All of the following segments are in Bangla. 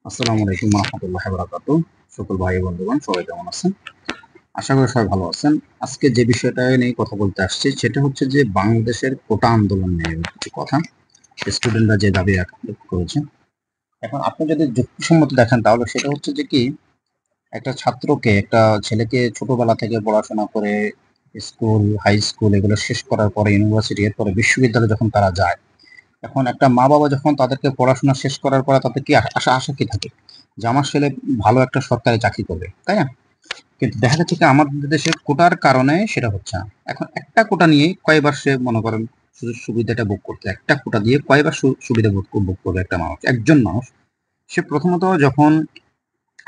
আসসালামু আলাইকুম রহমতুল্লাহ বারাকাতুহু। সকল ভাই বন্ধুগণ সবাই কেমন আছেন? আশা করি সবাই ভালো আছেন। আজকে যে বিষয়টা নিয়ে কথা বলতে আসছি সেটা হচ্ছে যে বাংলাদেশের কোটা আন্দোলন নিয়ে কিছু কথা। স্টুডেন্টরা যে দাবি করেছে, এখন আপনি যদি যুক্তিসম্মত দেখেন তাহলে সেটা হচ্ছে যে কি, একটা ছাত্রকে, একটা ছেলেকে ছোটবেলা থেকে পড়াশোনা করে স্কুল, হাই স্কুল এগুলো শেষ করার পরে ইউনিভার্সিটি, এরপরে বিশ্ববিদ্যালয়ে যখন তারা যায়, এখন একটা মা বাবা যখন তাদেরকে পড়াশোনা শেষ করার পরে তাদের কি আশা আশা কি থাকে যে আমার ছেলে ভালো একটা সরকারি চাকরি করবে, তাই না? কিন্তু দেখা যাচ্ছে কি আমাদের দেশের কোটার কারণে সেটা হচ্ছে না। এখন একটা কোটা নিয়ে কয়বার সে মনে করেন সুযোগ সুবিধাটা ভোগ করতে, একটা কোটা দিয়ে কয়বার সুবিধা ভোগ করবে একটা মানুষ, একজন মানুষ। সে প্রথমত যখন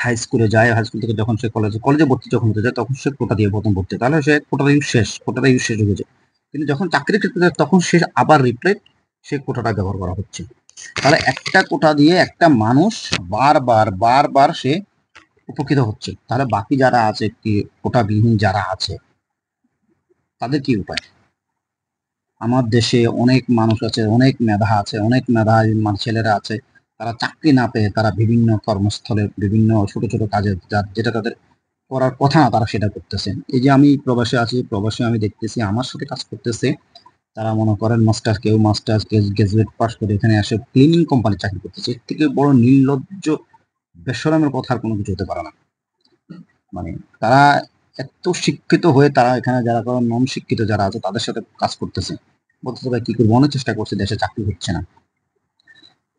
হাই স্কুলে যায়, হাই স্কুল থেকে যখন সে কলেজে ভর্তি যখন হতে যায় তখন সে কোটা দিয়ে প্রথম ভর্তি, তাহলে সে কোটাটা ইউজ শেষ হয়ে যায়। কিন্তু যখন চাকরির ক্ষেত্রে যায় তখন সে আবার রিপ্লাই সে কোটাটা ব্যবহার করা হচ্ছে। তাহলে একটা কোটা দিয়ে একটা মানুষ বারবার বারবার সে উপকৃত হচ্ছে, তাহলে বাকি যারা আছে, কি কোটাবিহীন যারা আছে, তাদের কি উপায়? আমার দেশে অনেক মানুষ আছে, অনেক মেধা আছে, অনেক মেধাবী ছেলেরা আছে, তারা চাকরি না পেয়ে তারা বিভিন্ন কর্মস্থলে বিভিন্ন ছোট ছোট কাজে যেটা তাদের করার কথা না তারা সেটা করতেছে। এই যে আমি প্রবাসে আছি, প্রবাসে আমি দেখতেছি আমার সাথে কাজ করতেছে, তারা মনে করেন কেউ মাস্টার্স গ্রাজুয়েট পাস করে এখানে এসে ক্লিনিং কোম্পানি চাকরি করতেছে। এর থেকে বড় নির্লজ্জ বেশরমের কথা আর কোনো কিছু হতে পারে না। মানে তারা এত শিক্ষিত হয়ে তারা এখানে যারা নন শিক্ষিত যারা আছে তাদের সাথে কাজ করতেছে, বলতেছে ভাই কি করবো, অনেক চেষ্টা করছে, দেশে চাকরি হচ্ছে না।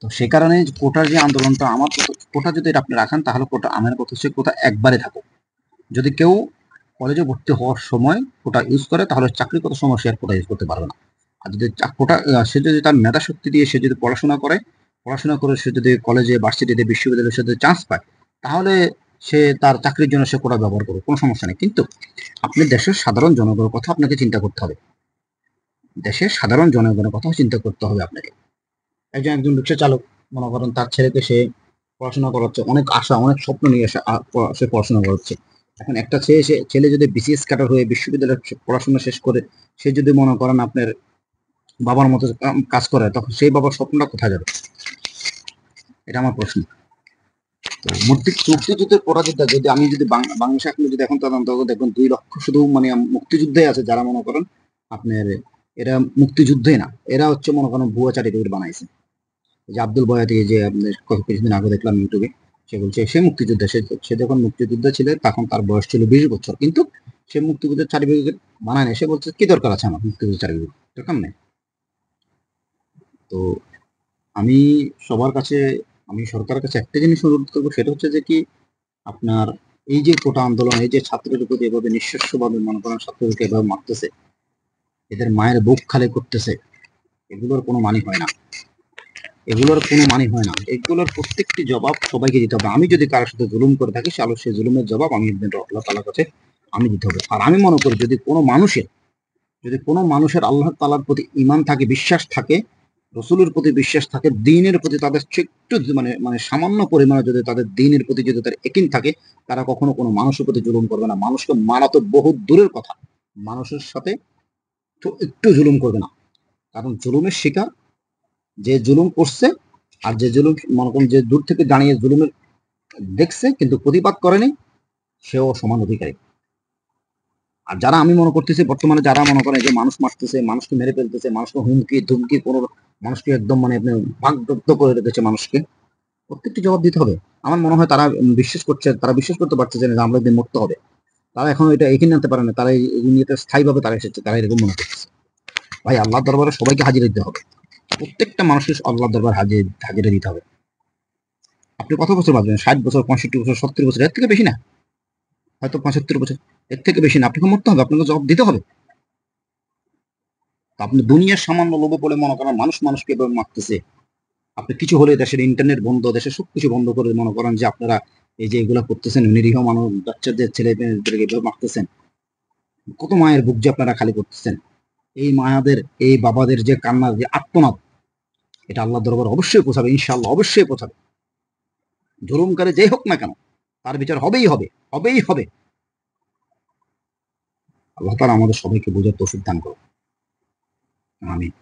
তো সে কারণে কোটার যে আন্দোলনটা, কোটা যদি এটা আপনি রাখেন তাহলে কোটা, আমার কথা হচ্ছে কোটা একবারে থাকুক। যদি কেউ কলেজে ভর্তি হওয়ার সময় কোটা ইউজ করে তাহলে চাকরি কত সময় সে আর কোটা ইউজ করতে পারবে না। আর যদি কোটা সে যদি তার মেধা শক্তি দিয়ে সে যদি পড়াশোনা করে সে যদি কলেজে, ভার্সিটিতে, বিশ্ববিদ্যালয়ে সে যদি চান্স পায়, তাহলে সে তার চাকরির জন্য সে কোটা ব্যবহার করবে, কোনো সমস্যা নেই। কিন্তু আপনি দেশের সাধারণ জনগণের কথা আপনাকে চিন্তা করতে হবে, দেশের সাধারণ জনগণের কথা চিন্তা করতে হবে আপনাকে। একজন একজন রিক্সা চালক মনে করেন তার ছেলেকে সে পড়াশোনা করাচ্ছে, অনেক আশা অনেক স্বপ্ন নিয়ে সে পড়াশোনা করাচ্ছে। এখন একটা ছেলে যদি বিসিএস ক্যাডার হয়ে বিশ্ববিদ্যালয়ের পড়াশোনা শেষ করে সে যদি মনে করেন আপনার বাবার মতো কাজ করে, তখন সেই বাবার স্বপ্নটা কোথায় যাবে? এটা আমার প্রশ্ন। তো মুক্তিযুদ্ধের পরাজিতা যদি আমি যদি বাংলাদেশে আপনি যদি এখন তদন্ত দেখবেন 2 লক্ষ শুধু মানে মুক্তিযুদ্ধে আছে যারা মনে করেন আপনার, এরা মুক্তিযুদ্ধে না, এরা হচ্ছে মনে করেন ভুয়া চারিদিকে বানাইছে। যে আব্দুল বয়াতি, যে কিছুদিন আগে দেখলাম ইউটিউবে, সে বলছে সে মুক্তিযোদ্ধা, সে যখন মুক্তিযুদ্ধ ছিল তখন তার বয়স ছিল 20 বছর, কিন্তু সে মুক্তিযুদ্ধের সার্টিফিকেট বানায় না। সে বলছে কি দরকার আছে আমার মুক্তিযুদ্ধের সার্টিফিকেট, দরকার নেই। তো আমি সবার কাছে, আমি সরকারের কাছে একটা জিনিস অনুরোধ করবো, সেটা হচ্ছে যে কি, আপনার এই যে কোটা আন্দোলন, এই যে ছাত্রদের প্রতি এভাবে নিঃশস্যভাবে মনে করেন ছাত্রদেরকে এভাবে মারতেছে, এদের মায়ের বুক খালি করতেছে, এগুলোর কোনো মানে হয় না। এগুলোর প্রত্যেকটি জবাব সবাইকে দিতে হবে। আমি যদি কারোর সাথে জুলুম করে থাকি তাহলে সেই জুলুমের জবাব আমি আল্লাহ তাআলার কাছে আমি দিতে হবে। আর আমি মনে করি যদি কোনো মানুষের আল্লাহ তাআলার প্রতি ঈমান থাকে, বিশ্বাস থাকে, রাসূলের প্রতি বিশ্বাস থাকে, দ্বীনের প্রতি তাদের একটু মানে মানে সামান্য পরিমাণে যদি তাদের দ্বীনের প্রতি যদি তার ইয়াকিন থাকে, তারা কখনো কোনো মানুষের প্রতি জুলুম করবে না। মানুষকে মারা তো বহুত দূরের কথা, মানুষের সাথে তো একটু জুলুম করবে না। কারণ জুলুমের শিকার যে জুলুম করছে, আর যে জুলুম মনে করেন যে দূর থেকে দাঁড়িয়ে জুলুমের দেখছে কিন্তু প্রতিবাদ করেনি, সেও সমান অধিকারী। আর যারা আমি মনে করতেছি বর্তমানে যারা মনে করে যে মানুষ মারতেছে, মানুষকে মেরে ফেলতেছে, মানুষকে হুমকি ধুমকি কোনো মানুষকে একদম মানে আপনি বাগদত্ত করে রেখেছে মানুষকে, প্রত্যেকটি জবাব দিতে হবে। আমার মনে হয় তারা তারা বিশ্বাস করতে পারছে যে আমরা একদিন মরতে হবে। তারা এখন এটা এগিয়ে আনতে পারে না, তারা এই নিয়ে স্থায়ীভাবে তারা এসেছে, তারা এরকম মনে করতেছে। ভাই আল্লাহর দরবারে সবাইকে হাজিরা দিতে হবে, প্রত্যেকটা মানুষের আল্লাহর দরবার হাজিরা দিতে হবে। আপনি কত বছর বাঁচবেন? 60 বছর, 65 বছর, 70 বছর, এর থেকে বেশি না, হয়তো 75 বছর, এর থেকে বেশি না। আপনাকে মরতে হবে, আপনাকে জবাব দিতে হবে। আপনি দুনিয়ার সামান্য লোভে পড়ে মনে করেন মানুষ মানুষকে এভাবে মারতেছে। আপনি কিছু হলে দেশের ইন্টারনেট বন্ধ, দেশের সবকিছু বন্ধ করে মনে করেন যে আপনারা এই যে এগুলা করতেছেন, নিরীহ মানুষ, বাচ্চাদের, ছেলে মেয়েদেরকে এভাবে মারতেছেন। কত মায়ের বুক যে আপনারা খালি করতেছেন। এই মায়াদের, এই বাবাদের যে কান্নার যে আর্তনাদ, এটা আল্লাহ দরবার অবশ্যই পৌঁছাবে, ইনশাআল্লাহ অবশ্যই পৌঁছাবে। জুলুমকারী যেই হোক না কেন, তার বিচার হবেই হবে, হবেই হবে। আল্লাহ তাআলা আমাদের সবাইকে বোঝার তৌফিক দান করুন। আমিন।